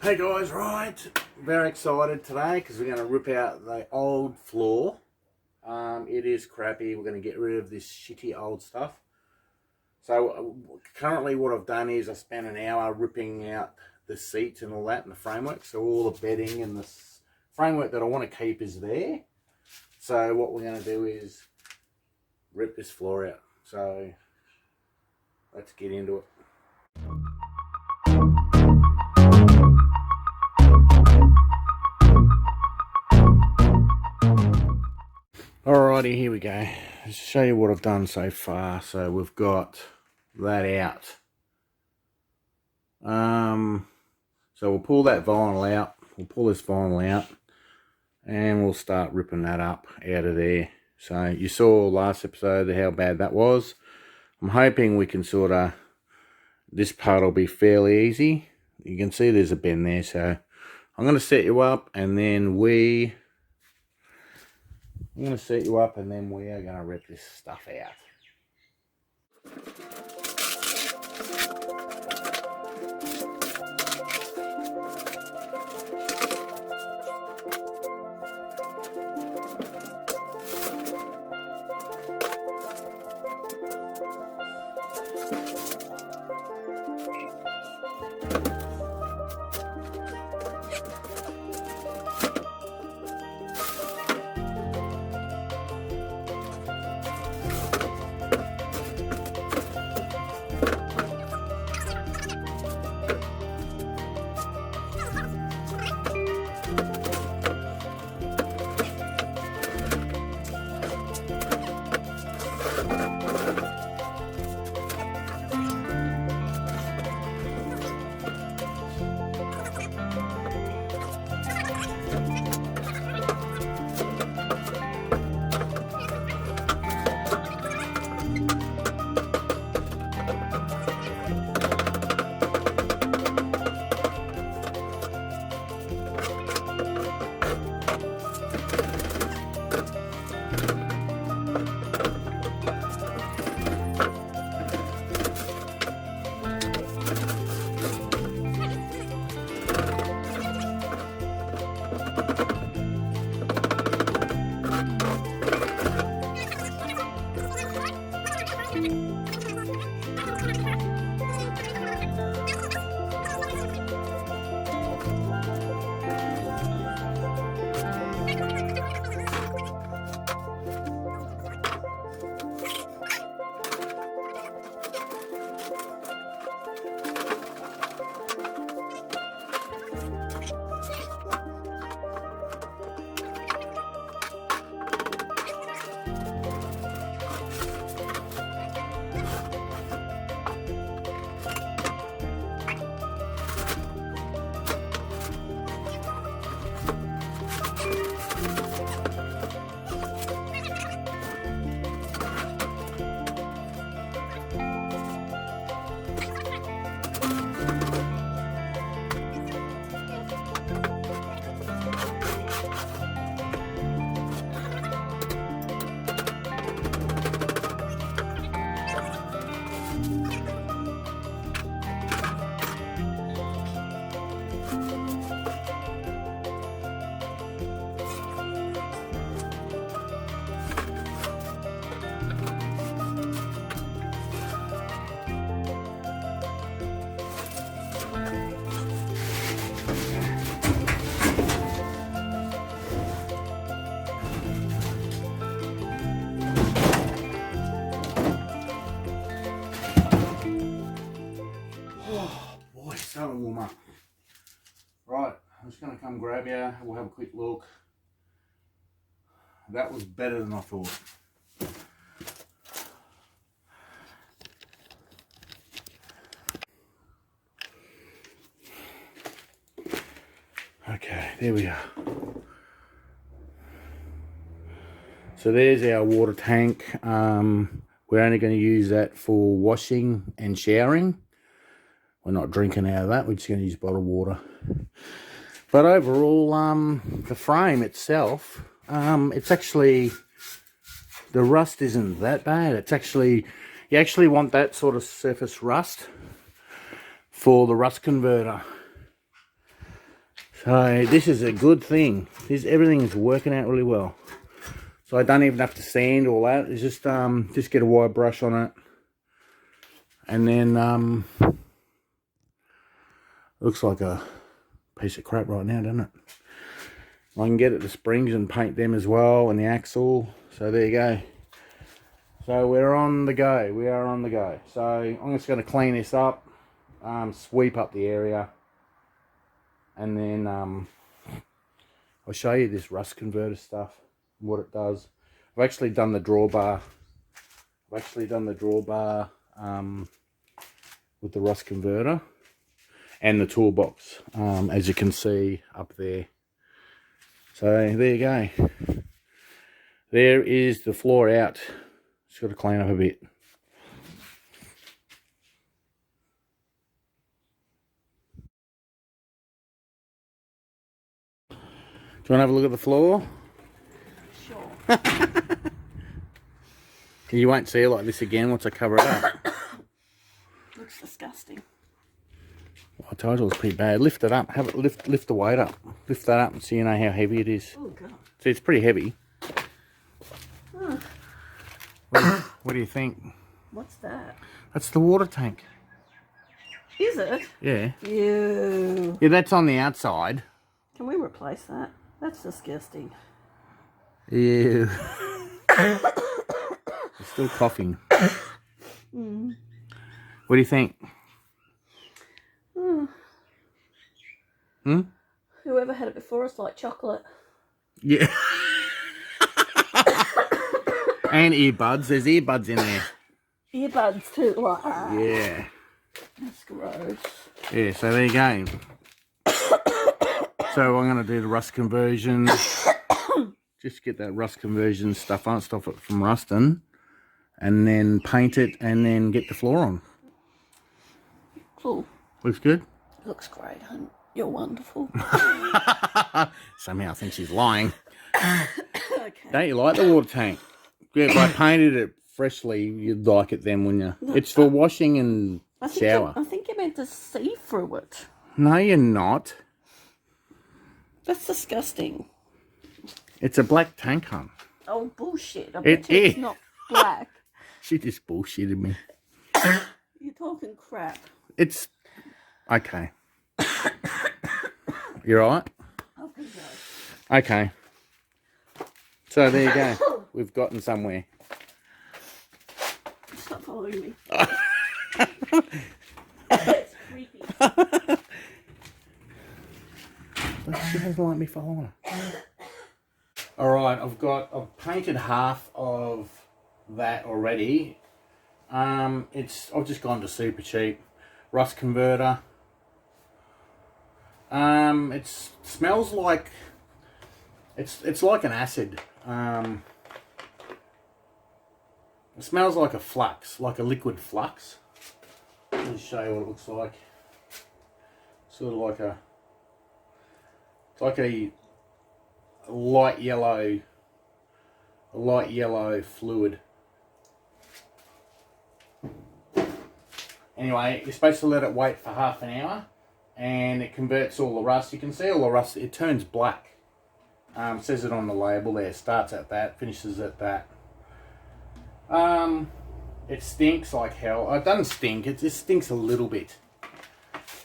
Hey guys, right, very excited today because we're going to rip out the old floor. It is crappy. We're going to get rid of this shitty old stuff. So currently what I've done is I spent an hour ripping out the seats and all that and the framework. So all the bedding and the framework that I want to keep is there. So what we're going to do is rip this floor out. So let's get into it. Alrighty, here we go. Let's show you what I've done so far. So we've got that out. So we'll pull that vinyl out. We'll pull this vinyl out and we'll start ripping that up out of there. So you saw last episode how bad that was. I'm hoping we can sort of, this part will be fairly easy. You can see there's a bend there. So I'm going to set you up and then we are going to rip this stuff out. Starting to warm up. Right, I'm just going to come grab you. We'll have a quick look. That was better than I thought. Okay, there we are. So there's our water tank. We're only going to use that for washing and showering. We're not drinking out of that. We're just going to use bottled water. But overall, the frame itself, it's actually, the rust isn't that bad. It's actually, you actually want that sort of surface rust for the rust converter. So this is a good thing. Everything is working out really well. So I don't even have to sand all that. It's just get a wire brush on it. And then looks like a piece of crap right now, doesn't it? I can get at the springs and paint them as well, and the axle. So there you go. So we're on the go. We are on the go. So I'm just going to clean this up, sweep up the area, and then I'll show you this rust converter stuff, what it does. I've actually done the drawbar. With the rust converter and the toolbox, as you can see up there. So there you go. There is the floor out. Just got to clean up a bit. Do you want to have a look at the floor? Sure. You won't see it like this again once I cover it up. Looks disgusting. I told you it was pretty bad. Lift it up. Have it lift the weight up. Lift that up so you know how heavy it is. Oh god. See, it's pretty heavy. Huh. What do you think? What's that? That's the water tank. Is it? Yeah. Ew. Yeah, that's on the outside. Can we replace that? That's disgusting. Ew. You're still coughing. Mm. What do you think? Whoever had it before us liked chocolate. Yeah. And earbuds. There's earbuds in there. Earbuds too. Like, Yeah. that's gross. Yeah, so there you go. So I'm going to do the rust conversion. Just get that rust conversion stuff on, stop it from rusting. And then paint it and then get the floor on. Cool. Looks good? Looks great, hun. You're wonderful. Somehow I think she's lying. Okay. Don't you like the water tank? Yeah, if I painted it freshly, you'd like it then, wouldn't you? It's for washing and shower. I think you're meant to see through it. No, you're not. That's disgusting. It's a black tank, hun. Oh, bullshit. I bet you it's not black. She just bullshitted me. You're talking crap. It's... Okay. You alright? I think so. Okay. So there you go. We've gotten somewhere. Stop following me. That's creepy. But she doesn't like me following her. Alright, I've painted half of that already. I've just gone to super cheap. Rust converter. It smells like it's like an acid. It smells like a flux, like a liquid flux. Let me show you what it looks like. Sort of like a light yellow fluid. Anyway, you're supposed to let it wait for half an hour, and it converts all the rust. You can see all the rust. It turns black. It says it on the label there. Starts at that, finishes at that. It stinks like hell. It doesn't stink. It just stinks a little bit.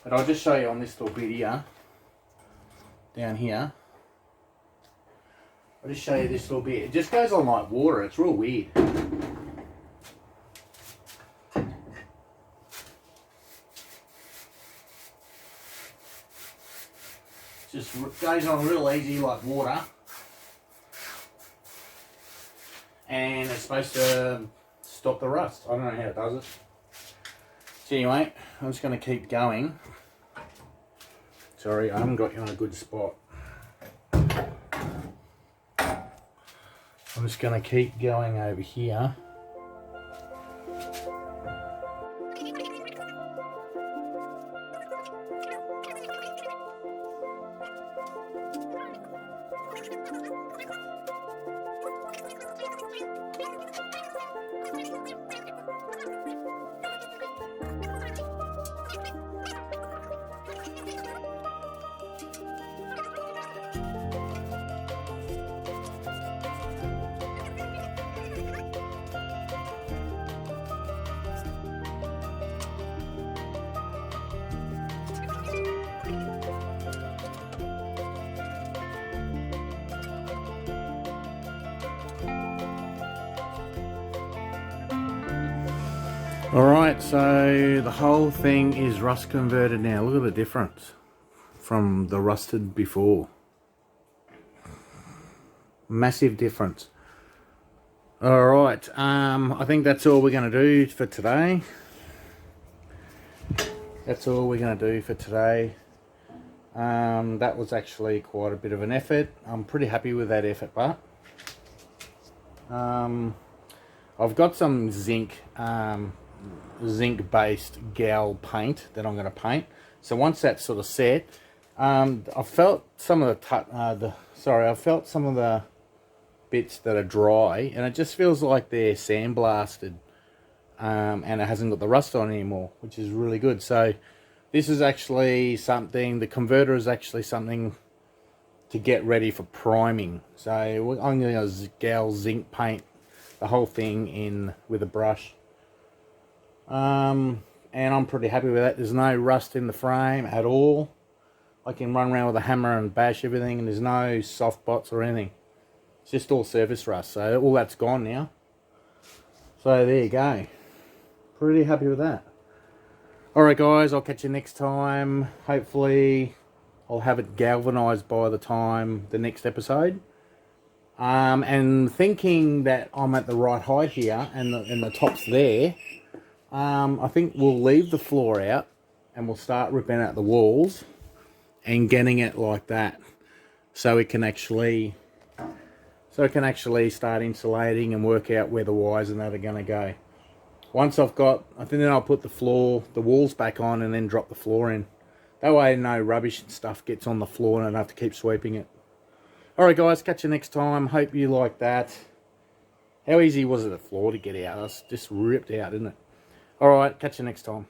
But I'll just show you on this little bit here. Down here. I'll just show you this little bit. It just goes on like water. It's real weird. Just goes on real easy like water. And it's supposed to stop the rust. I don't know how it does it. So anyway, I'm just going to keep going. Sorry, I haven't got you on a good spot. I'm just going to keep going over here. Alright, so the whole thing is rust converted now. Look at the difference from the rusted before. Massive difference. Alright, I think that's all we're going to do for today. That's all we're going to do for today. That was actually quite a bit of an effort. I'm pretty happy with that effort, but I've got some zinc based gal paint that I'm going to paint. So once that's sort of set, I felt some of I felt some of the bits that are dry, and it just feels like they're sandblasted, and it hasn't got the rust on anymore, which is really good. So this is actually something, the converter is actually something to get ready for priming. So I'm going to gal zinc paint the whole thing in with a brush. And I'm pretty happy with that. There's no rust in the frame at all. I can run around with a hammer and bash everything, and there's no soft spots or anything. It's just all surface rust, so all that's gone now. So there you go. Pretty happy with that. Alright guys, I'll catch you next time. Hopefully I'll have it galvanized by the time the next episode. And thinking that I'm at the right height here and the top's there, I think we'll leave the floor out and we'll start ripping out the walls and getting it like that, so it can actually start insulating and work out where the wires and that are going to go. Once I think then I'll put the walls back on and then drop the floor in. That way no rubbish and stuff gets on the floor and I don't have to keep sweeping it. Alright guys, catch you next time. Hope you like that. How easy was it the floor to get out? It's just ripped out, isn't it? Alright, catch you next time.